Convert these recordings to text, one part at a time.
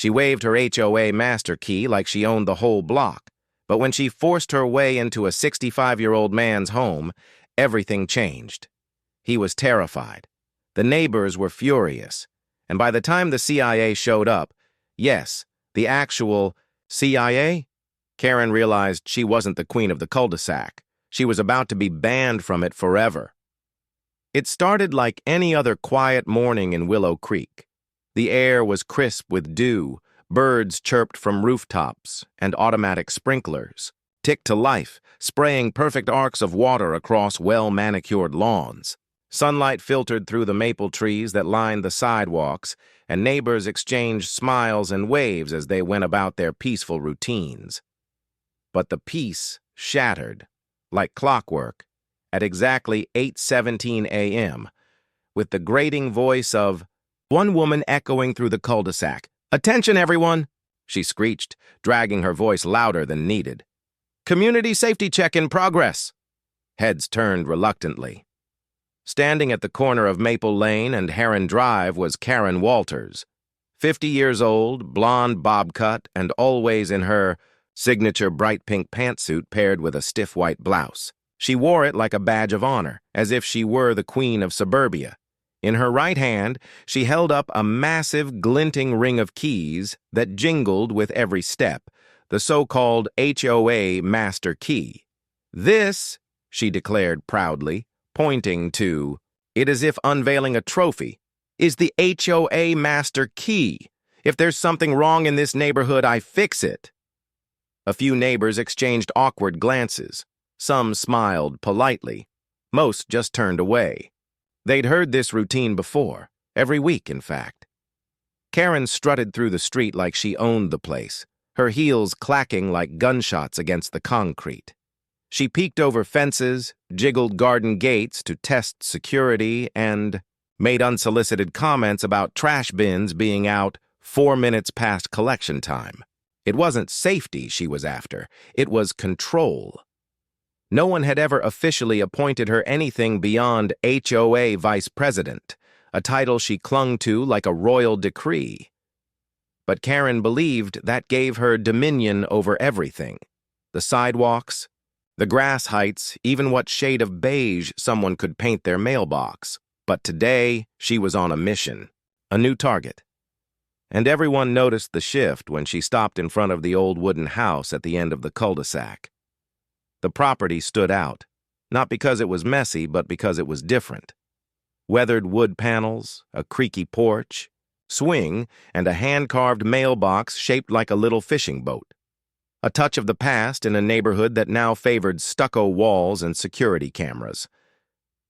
She waved her HOA master key like she owned the whole block, but when she forced her way into a 65-year-old man's home, everything changed. He was terrified. The neighbors were furious, and by the time the CIA showed up, yes, the actual CIA, Karen realized she wasn't the queen of the cul-de-sac. She was about to be banned from it forever. It started like any other quiet morning in Willow Creek. The air was crisp with dew, birds chirped from rooftops, and automatic sprinklers ticked to life, spraying perfect arcs of water across well-manicured lawns. Sunlight filtered through the maple trees that lined the sidewalks, and neighbors exchanged smiles and waves as they went about their peaceful routines. But the peace shattered, like clockwork, at exactly 8:17 a.m., with the grating voice of one woman echoing through the cul-de-sac. "Attention, everyone!" she screeched, dragging her voice louder than needed. "Community safety check in progress." Heads turned reluctantly. Standing at the corner of Maple Lane and Heron Drive was Karen Walters, 50 years old, blonde bob cut, and always in her signature bright pink pantsuit paired with a stiff white blouse. She wore it like a badge of honor, as if she were the queen of suburbia. In her right hand, she held up a massive, glinting ring of keys that jingled with every step, the so-called HOA master key. "This," she declared proudly, pointing to it as if unveiling a trophy, "is the HOA master key. If there's something wrong in this neighborhood, I fix it." A few neighbors exchanged awkward glances. Some smiled politely. Most just turned away. They'd heard this routine before, every week, in fact. Karen strutted through the street like she owned the place, her heels clacking like gunshots against the concrete. She peeked over fences, jiggled garden gates to test security, and made unsolicited comments about trash bins being out 4 minutes past collection time. It wasn't safety she was after, it was control. No one had ever officially appointed her anything beyond HOA vice president, a title she clung to like a royal decree. But Karen believed that gave her dominion over everything. The sidewalks, the grass heights, even what shade of beige someone could paint their mailbox. But today, she was on a mission, a new target. And everyone noticed the shift when she stopped in front of the old wooden house at the end of the cul-de-sac. The property stood out, not because it was messy, but because it was different. Weathered wood panels, a creaky porch, swing, and a hand-carved mailbox shaped like a little fishing boat. A touch of the past in a neighborhood that now favored stucco walls and security cameras.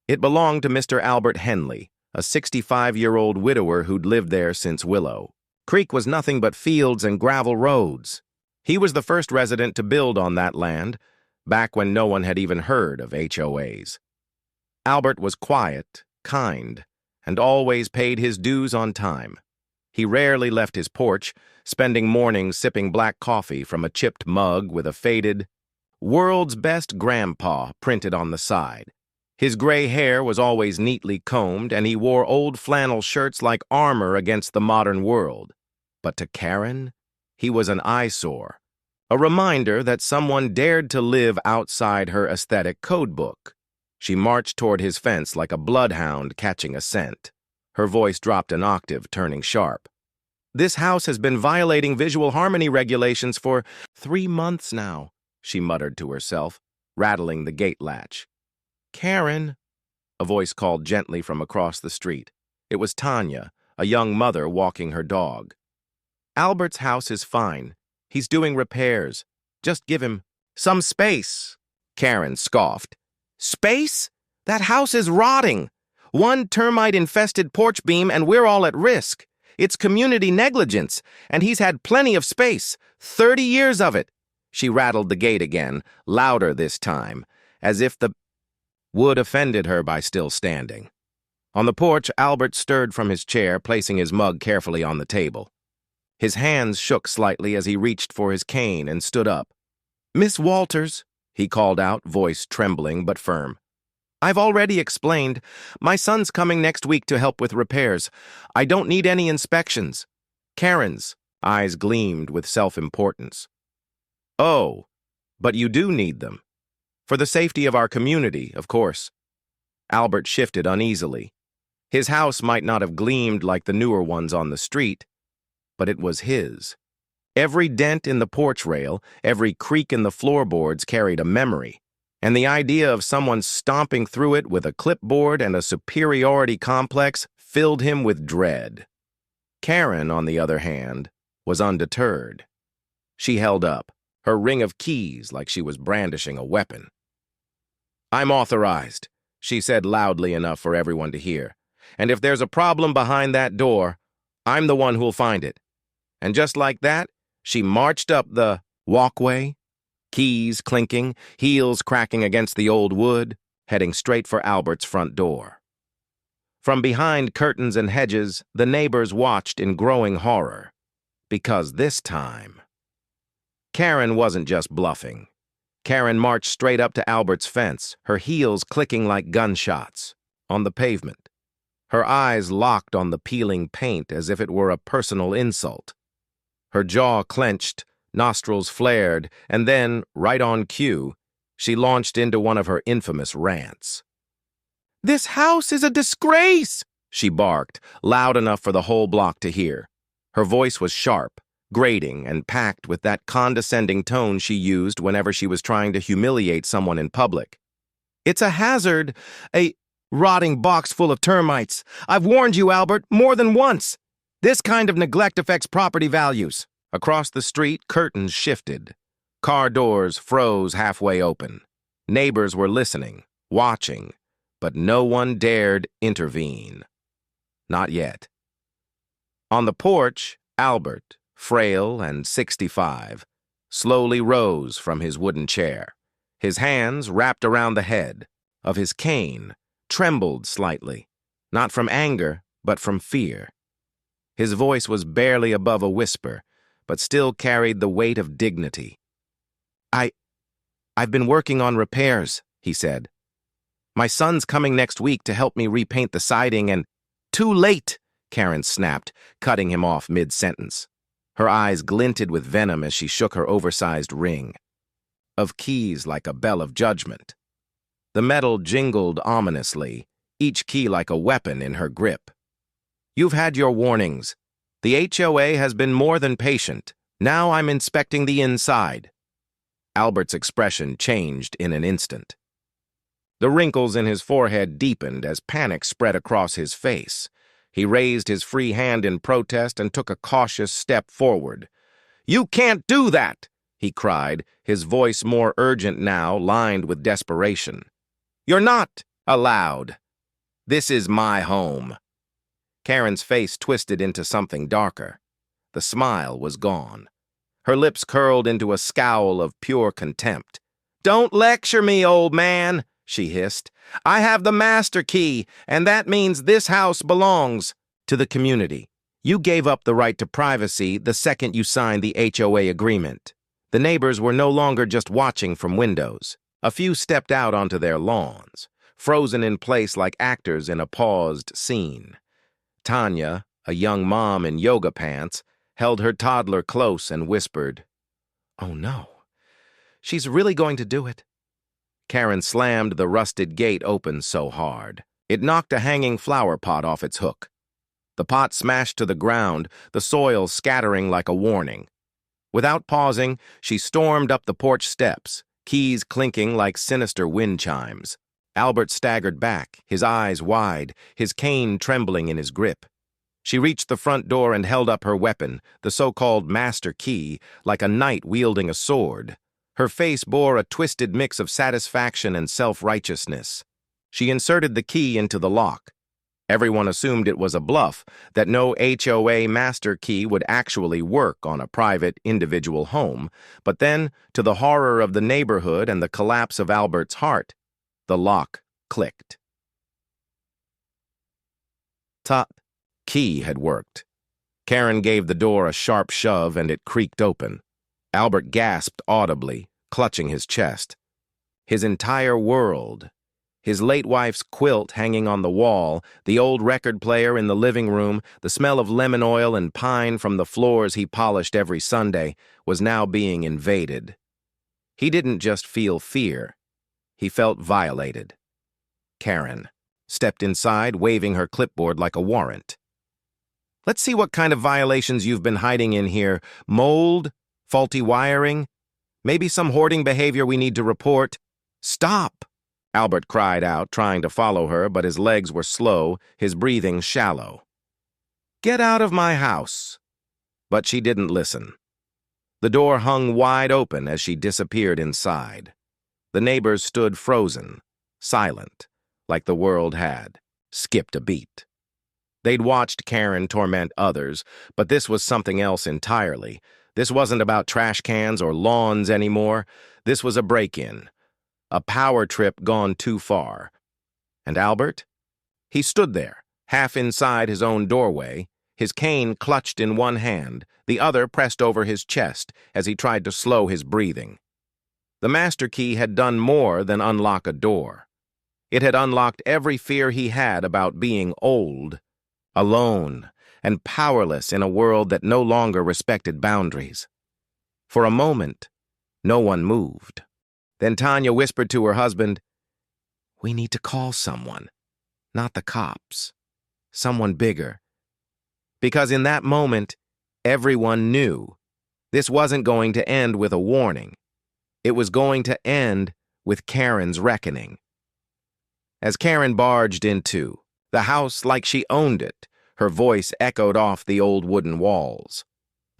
It belonged to Mr. Albert Henley, a 65-year-old widower who'd lived there since Willow. Creek was nothing but fields and gravel roads. He was the first resident to build on that land, back when no one had even heard of HOAs. Albert was quiet, kind, and always paid his dues on time. He rarely left his porch, spending mornings sipping black coffee from a chipped mug with a faded, "World's Best Grandpa" printed on the side. His gray hair was always neatly combed, and he wore old flannel shirts like armor against the modern world. But to Karen, he was an eyesore. A reminder that someone dared to live outside her aesthetic codebook. She marched toward his fence like a bloodhound catching a scent. Her voice dropped an octave, turning sharp. "This house has been violating visual harmony regulations for 3 months now," she muttered to herself, rattling the gate latch. "Karen," a voice called gently from across the street. It was Tanya, a young mother walking her dog. "Albert's house is fine. He's doing repairs. Just give him some space." Karen scoffed. "Space? That house is rotting. One termite-infested porch beam and we're all at risk. It's community negligence, and he's had plenty of space. 30 years of it." She rattled the gate again, louder this time, as if the wood offended her by still standing. On the porch, Albert stirred from his chair, placing his mug carefully on the table. His hands shook slightly as he reached for his cane and stood up. "Miss Walters," he called out, voice trembling but firm. "I've already explained. My son's coming next week to help with repairs. I don't need any inspections." "Karen's," Eyes gleamed with self-importance. "Oh, but you do need them. For the safety of our community, of course." Albert shifted uneasily. His house might not have gleamed like the newer ones on the street, but it was his. Every dent in the porch rail, every creak in the floorboards carried a memory, and the idea of someone stomping through it with a clipboard and a superiority complex filled him with dread. Karen, on the other hand, was undeterred. She held up, her ring of keys like she was brandishing a weapon. "I'm authorized," she said loudly enough for everyone to hear. "And if there's a problem behind that door, I'm the one who'll find it." And just like that, she marched up the walkway, keys clinking, heels cracking against the old wood, heading straight for Albert's front door. From behind curtains and hedges, the neighbors watched in growing horror. Because this time, Karen wasn't just bluffing. Karen marched straight up to Albert's fence, her heels clicking like gunshots, on the pavement. Her eyes locked on the peeling paint as if it were a personal insult. Her jaw clenched, nostrils flared, and then, right on cue, she launched into one of her infamous rants. "This house is a disgrace!" she barked, loud enough for the whole block to hear. Her voice was sharp, grating, and packed with that condescending tone she used whenever she was trying to humiliate someone in public. "It's a hazard, a rotting box full of termites. I've warned you, Albert, more than once. This kind of neglect affects property values." Across the street, curtains shifted. Car doors froze halfway open. Neighbors were listening, watching, but no one dared intervene. Not yet. On the porch, Albert, frail and 65, slowly rose from his wooden chair. His hands, wrapped around the head of his cane, trembled slightly, not from anger, but from fear. His voice was barely above a whisper, but still carried the weight of dignity. I've been working on repairs," he said. "My son's coming next week to help me repaint the siding and—" "Too late," Karen snapped, cutting him off mid-sentence. Her eyes glinted with venom as she shook her oversized ring of keys like a bell of judgment. The metal jingled ominously, each key like a weapon in her grip. "You've had your warnings. The HOA has been more than patient. Now I'm inspecting the inside." Albert's expression changed in an instant. The wrinkles in his forehead deepened as panic spread across his face. He raised his free hand in protest and took a cautious step forward. "You can't do that!" he cried, his voice more urgent now, lined with desperation. "You're not allowed. This is my home." Karen's face twisted into something darker. The smile was gone. Her lips curled into a scowl of pure contempt. "Don't lecture me, old man," she hissed. "I have the master key, and that means this house belongs to the community. You gave up the right to privacy the second you signed the HOA agreement." The neighbors were no longer just watching from windows. A few stepped out onto their lawns, frozen in place like actors in a paused scene. Tanya, a young mom in yoga pants, held her toddler close and whispered, "Oh no, she's really going to do it." Karen slammed the rusted gate open so hard, it knocked a hanging flower pot off its hook. The pot smashed to the ground, the soil scattering like a warning. Without pausing, she stormed up the porch steps, keys clinking like sinister wind chimes. Albert staggered back, his eyes wide, his cane trembling in his grip. She reached the front door and held up her weapon, the so-called master key, like a knight wielding a sword. Her face bore a twisted mix of satisfaction and self-righteousness. She inserted the key into the lock. Everyone assumed it was a bluff, that no HOA master key would actually work on a private, individual home. But then, to the horror of the neighborhood and the collapse of Albert's heart, the lock clicked. Top key had worked. Karen gave the door a sharp shove and it creaked open. Albert gasped audibly, clutching his chest. His entire world, His late wife's quilt hanging on the wall, the old record player in the living room, the smell of lemon oil and pine from the floors he polished every Sunday was now being invaded. He didn't just feel fear. He felt violated. Karen stepped inside, waving her clipboard like a warrant. "Let's see what kind of violations you've been hiding in here. Mold? Faulty wiring? Maybe some hoarding behavior we need to report?" "Stop!" Albert cried out, trying to follow her, but his legs were slow, his breathing shallow. "Get out of my house!" But she didn't listen. The door hung wide open as she disappeared inside. The neighbors stood frozen, silent, like the world had skipped a beat. They'd watched Karen torment others, but this was something else entirely. This wasn't about trash cans or lawns anymore. This was a break-in. A power trip gone too far. And Albert? He stood there, half inside his own doorway, his cane clutched in one hand, the other pressed over his chest as he tried to slow his breathing. The master key had done more than unlock a door. It had unlocked every fear he had about being old, alone, and powerless in a world that no longer respected boundaries. For a moment, no one moved. Then Tanya whispered to her husband, "We need to call someone, not the cops, someone bigger." Because in that moment, everyone knew this wasn't going to end with a warning. It was going to end with Karen's reckoning. As Karen barged into the house like she owned it, her voice echoed off the old wooden walls.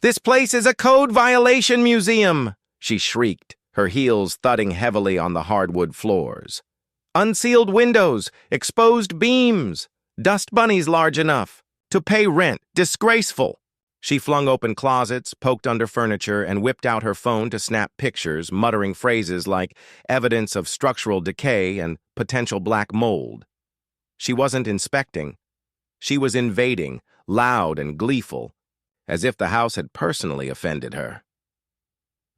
"This place is a code violation museum!" she shrieked, her heels thudding heavily on the hardwood floors. "Unsealed windows, exposed beams, dust bunnies large enough to pay rent, disgraceful." She flung open closets, poked under furniture, and whipped out her phone to snap pictures, muttering phrases like evidence of structural decay and potential black mold. She wasn't inspecting. She was invading, loud and gleeful, as if the house had personally offended her.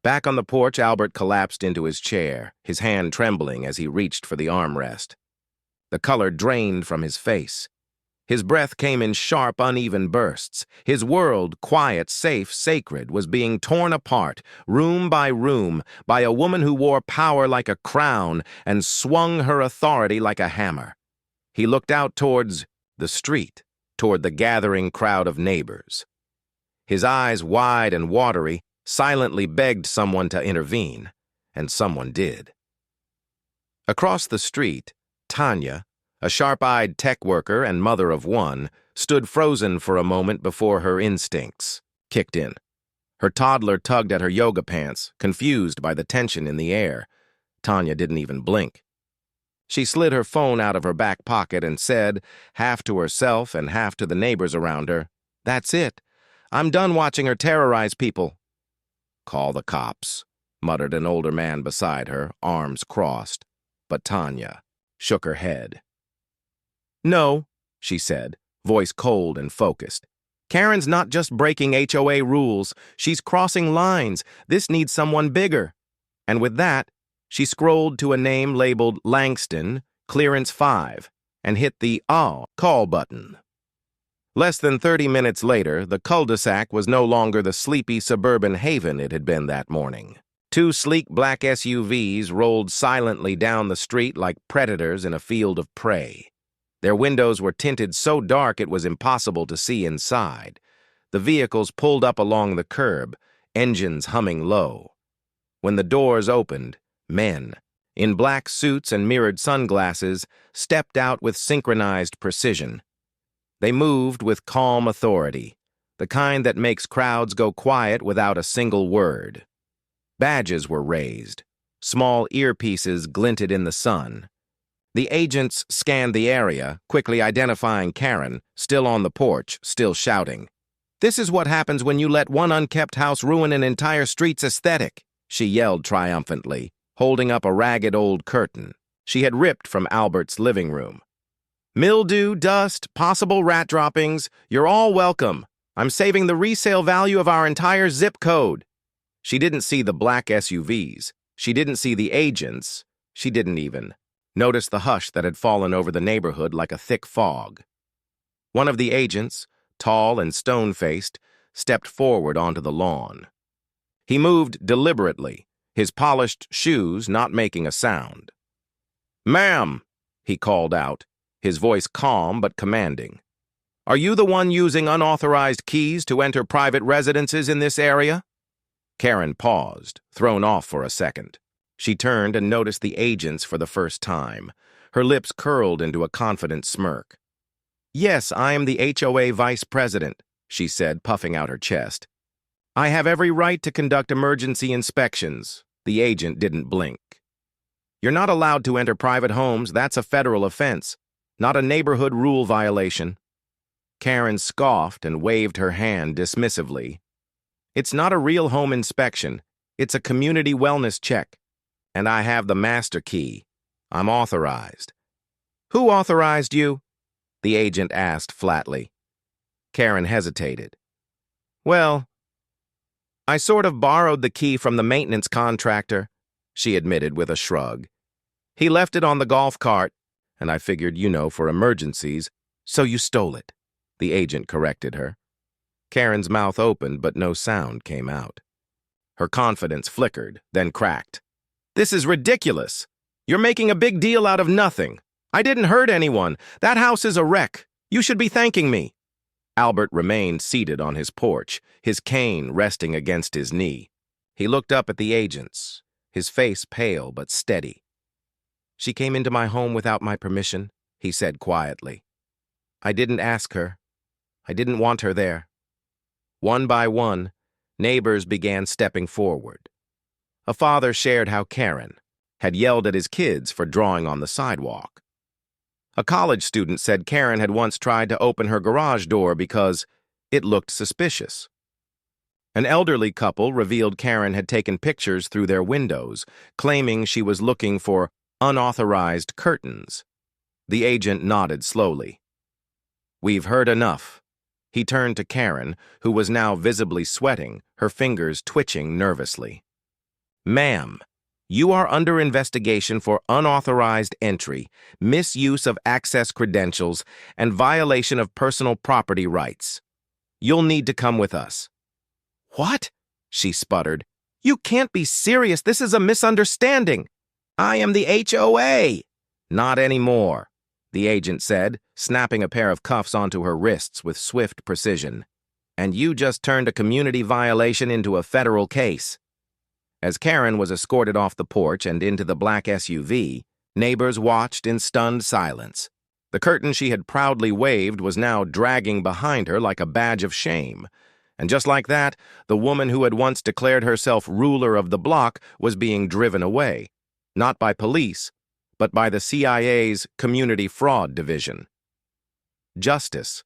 Back on the porch, Albert collapsed into his chair, his hand trembling as he reached for the armrest. The color drained from his face. His breath came in sharp, uneven bursts. His world, quiet, safe, sacred, was being torn apart, room by room, by a woman who wore power like a crown and swung her authority like a hammer. He looked out towards the street, toward the gathering crowd of neighbors. His eyes, wide and watery, silently begged someone to intervene, and someone did. Across the street, Tanya, a sharp-eyed tech worker and mother of one, stood frozen for a moment before her instincts kicked in. Her toddler tugged at her yoga pants, confused by the tension in the air. Tanya didn't even blink. She slid her phone out of her back pocket and said, half to herself and half to the neighbors around her, "That's it. I'm done watching her terrorize people." "Call the cops," muttered an older man beside her, arms crossed. But Tanya shook her head. "No," she said, voice cold and focused. "Karen's not just breaking HOA rules. She's crossing lines. This needs someone bigger." And with that, she scrolled to a name labeled Langston, Clearance 5, and hit the call button. Less than 30 minutes later, the cul-de-sac was no longer the sleepy suburban haven it had been that morning. Two sleek black SUVs rolled silently down the street like predators in a field of prey. Their windows were tinted so dark it was impossible to see inside. The vehicles pulled up along the curb, engines humming low. When the doors opened, men, in black suits and mirrored sunglasses, stepped out with synchronized precision. They moved with calm authority, the kind that makes crowds go quiet without a single word. Badges were raised. Small earpieces glinted in the sun. The agents scanned the area, quickly identifying Karen, still on the porch, still shouting. "This is what happens when you let one unkept house ruin an entire street's aesthetic," she yelled triumphantly, holding up a ragged old curtain she had ripped from Albert's living room. "Mildew, dust, possible rat droppings, you're all welcome. I'm saving the resale value of our entire zip code." She didn't see the black SUVs. She didn't see the agents. She didn't even noticed the hush that had fallen over the neighborhood like a thick fog. One of the agents, tall and stone-faced, stepped forward onto the lawn. He moved deliberately, his polished shoes not making a sound. "Ma'am," he called out, his voice calm but commanding. "Are you the one using unauthorized keys to enter private residences in this area?" Karen paused, thrown off for a second. She turned and noticed the agents for the first time. Her lips curled into a confident smirk. "Yes, I am the HOA vice president," she said, puffing out her chest. "I have every right to conduct emergency inspections." The agent didn't blink. "You're not allowed to enter private homes. That's a federal offense, not a neighborhood rule violation." Karen scoffed and waved her hand dismissively. "It's not a real home inspection. It's a community wellness check. And I have the master key. I'm authorized." "Who authorized you?" the agent asked flatly. Karen hesitated. "Well, I sort of borrowed the key from the maintenance contractor," she admitted with a shrug. "He left it on the golf cart, and I figured, for emergencies, so you stole it," the agent corrected her. Karen's mouth opened, but no sound came out. Her confidence flickered, then cracked. "This is ridiculous. You're making a big deal out of nothing. I didn't hurt anyone. That house is a wreck. You should be thanking me." Albert remained seated on his porch, his cane resting against his knee. He looked up at the agents, his face pale but steady. "She came into my home without my permission," he said quietly. "I didn't ask her. I didn't want her there." One by one, neighbors began stepping forward. A father shared how Karen had yelled at his kids for drawing on the sidewalk. A college student said Karen had once tried to open her garage door because it looked suspicious. An elderly couple revealed Karen had taken pictures through their windows, claiming she was looking for unauthorized curtains. The agent nodded slowly. "We've heard enough." He turned to Karen, who was now visibly sweating, her fingers twitching nervously. "Ma'am, you are under investigation for unauthorized entry, misuse of access credentials, and violation of personal property rights. You'll need to come with us." "What?" she sputtered. "You can't be serious. This is a misunderstanding. I am the HOA." "Not anymore," the agent said, snapping a pair of cuffs onto her wrists with swift precision. "And you just turned a community violation into a federal case." As Karen was escorted off the porch and into the black SUV, neighbors watched in stunned silence. The curtain she had proudly waved was now dragging behind her like a badge of shame. And just like that, the woman who had once declared herself ruler of the block was being driven away, not by police, but by the CIA's Community Fraud Division. Justice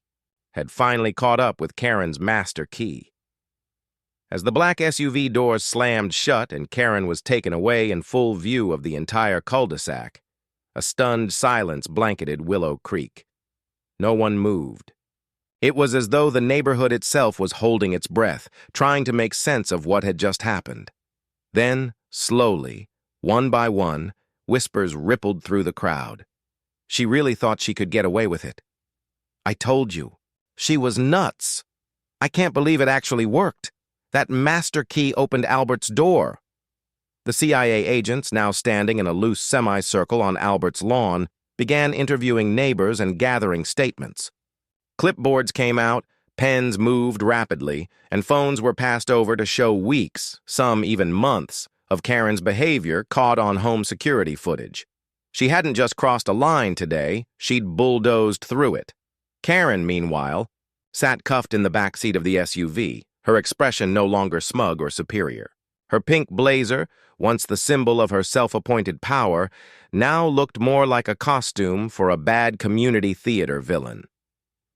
had finally caught up with Karen's master key. As the black SUV doors slammed shut and Karen was taken away in full view of the entire cul-de-sac, a stunned silence blanketed Willow Creek. No one moved. It was as though the neighborhood itself was holding its breath, trying to make sense of what had just happened. Then, slowly, one by one, whispers rippled through the crowd. She really thought she could get away with it. "I told you. She was nuts. I can't believe it actually worked. That master key opened Albert's door." The CIA agents, now standing in a loose semicircle on Albert's lawn, began interviewing neighbors and gathering statements. Clipboards came out, pens moved rapidly, and phones were passed over to show weeks, some even months, of Karen's behavior caught on home security footage. She hadn't just crossed a line today, she'd bulldozed through it. Karen, meanwhile, sat cuffed in the back seat of the SUV, her expression no longer smug or superior. Her pink blazer, once the symbol of her self-appointed power, now looked more like a costume for a bad community theater villain.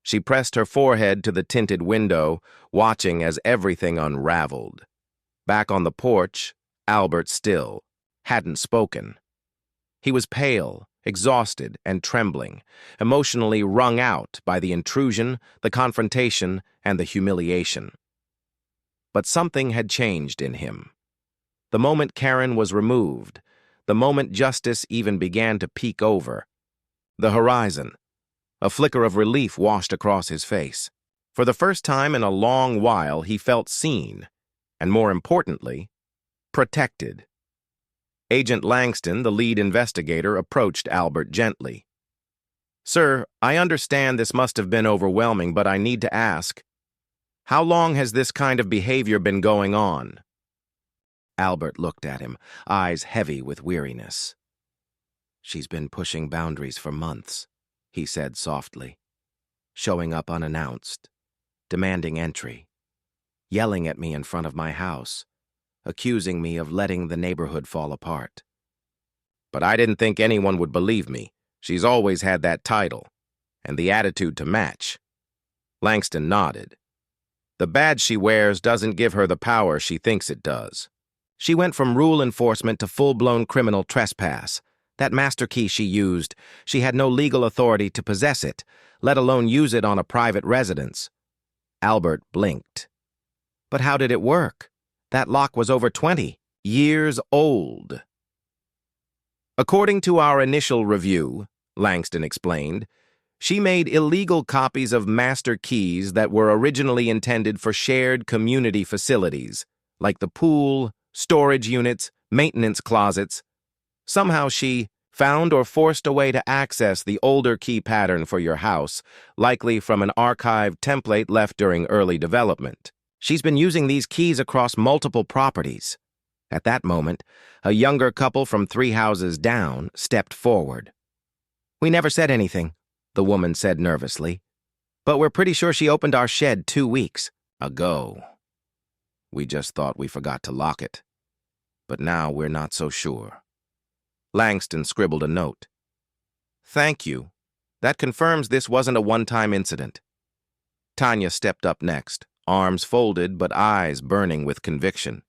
She pressed her forehead to the tinted window, watching as everything unraveled. Back on the porch, Albert still hadn't spoken. He was pale, exhausted, and trembling, emotionally wrung out by the intrusion, the confrontation, and the humiliation. But something had changed in him. The moment Karen was removed, the moment justice even began to peek over the horizon. A flicker of relief washed across his face. For the first time in a long while, he felt seen, and more importantly, protected. Agent Langston, the lead investigator, approached Albert gently. "Sir, I understand this must have been overwhelming, but I need to ask, how long has this kind of behavior been going on?" Albert looked at him, eyes heavy with weariness. "She's been pushing boundaries for months," he said softly, "showing up unannounced, demanding entry, yelling at me in front of my house, accusing me of letting the neighborhood fall apart. But I didn't think anyone would believe me. She's always had that title, and the attitude to match." Langston nodded. "The badge she wears doesn't give her the power she thinks it does. She went from rule enforcement to full-blown criminal trespass. That master key she used, she had no legal authority to possess it, let alone use it on a private residence." Albert blinked. "But how did it work? That lock was over 20 years old." "According to our initial review," Langston explained, "she made illegal copies of master keys that were originally intended for shared community facilities, like the pool, storage units, maintenance closets. Somehow she found or forced a way to access the older key pattern for your house, likely from an archived template left during early development. She's been using these keys across multiple properties." At that moment, a younger couple from 3 houses down stepped forward. "We never said anything," the woman said nervously, "but we're pretty sure she opened our shed 2 weeks ago. We just thought we forgot to lock it, but now we're not so sure." Langston scribbled a note. "Thank you. That confirms this wasn't a one-time incident." Tanya stepped up next, arms folded but eyes burning with conviction.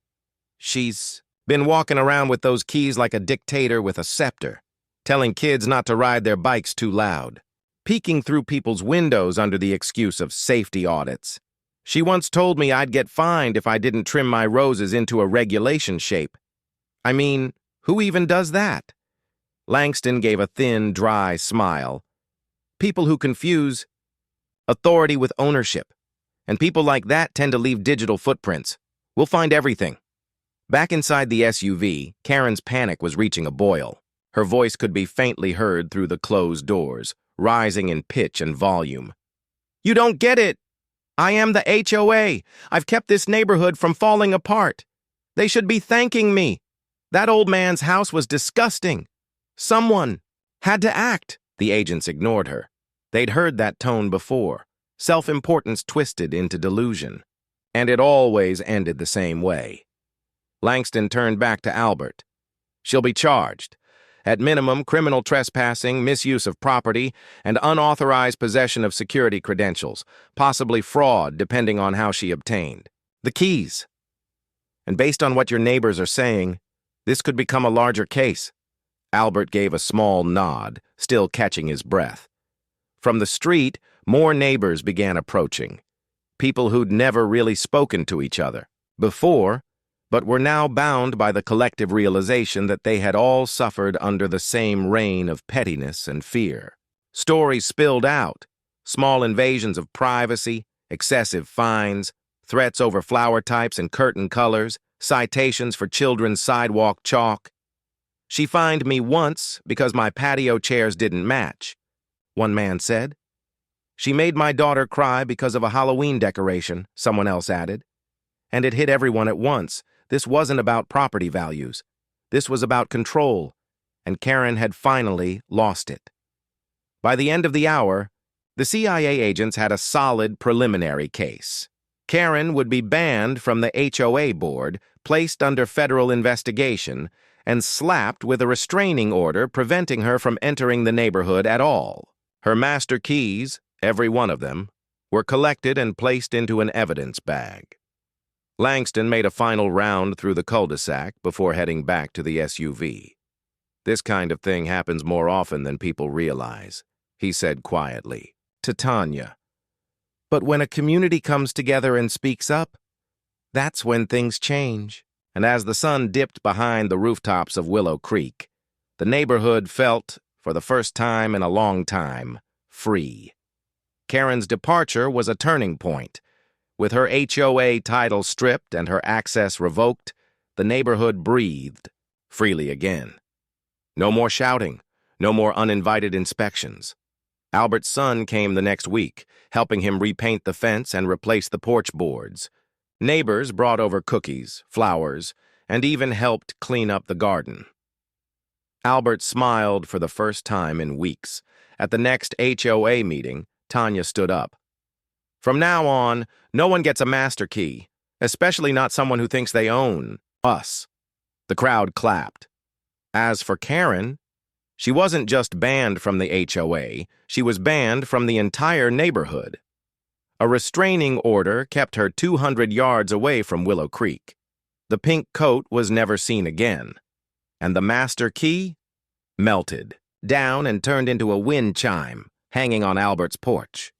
"She's been walking around with those keys like a dictator with a scepter, telling kids not to ride their bikes too loud, peeking through people's windows under the excuse of safety audits. She once told me I'd get fined if I didn't trim my roses into a regulation shape. I mean, who even does that?" Langston gave a thin, dry smile. "People who confuse authority with ownership. And people like that tend to leave digital footprints. We'll find everything." Back inside the SUV, Karen's panic was reaching a boil. Her voice could be faintly heard through the closed doors, rising in pitch and volume. "You don't get it! I am the HOA. I've kept this neighborhood from falling apart. They should be thanking me. That old man's house was disgusting. Someone had to act." The agents ignored her. They'd heard that tone before. Self-importance twisted into delusion. And it always ended the same way. Langston turned back to Albert. "She'll be charged. At minimum, criminal trespassing, misuse of property, and unauthorized possession of security credentials, possibly fraud depending on how she obtained the keys. And based on what your neighbors are saying, this could become a larger case." Albert gave a small nod, still catching his breath. From the street, more neighbors began approaching. People who'd never really spoken to each other before, but were now bound by the collective realization that they had all suffered under the same reign of pettiness and fear. Stories spilled out, small invasions of privacy, excessive fines, threats over flower types and curtain colors, citations for children's sidewalk chalk. "She fined me once because my patio chairs didn't match," one man said. "She made my daughter cry because of a Halloween decoration," someone else added. And it hit everyone at once. This wasn't about property values. This was about control, and Karen had finally lost it. By the end of the hour, the CIA agents had a solid preliminary case. Karen would be banned from the HOA board, placed under federal investigation, and slapped with a restraining order preventing her from entering the neighborhood at all. Her master keys, every one of them, were collected and placed into an evidence bag. Langston made a final round through the cul-de-sac before heading back to the SUV. "This kind of thing happens more often than people realize," he said quietly to Tanya. "But when a community comes together and speaks up, that's when things change." And as the sun dipped behind the rooftops of Willow Creek, The neighborhood felt, for the first time in a long time, free. Karen's departure was a turning point. With her HOA title stripped and her access revoked, the neighborhood breathed freely again. No more shouting, no more uninvited inspections. Albert's son came the next week, helping him repaint the fence and replace the porch boards. Neighbors brought over cookies, flowers, and even helped clean up the garden. Albert smiled for the first time in weeks. At the next HOA meeting, Tanya stood up. "From now on, no one gets a master key, especially not someone who thinks they own us." The crowd clapped. As for Karen, she wasn't just banned from the HOA, she was banned from the entire neighborhood. A restraining order kept her 200 yards away from Willow Creek. The pink coat was never seen again, and the master key melted down and turned into a wind chime hanging on Albert's porch.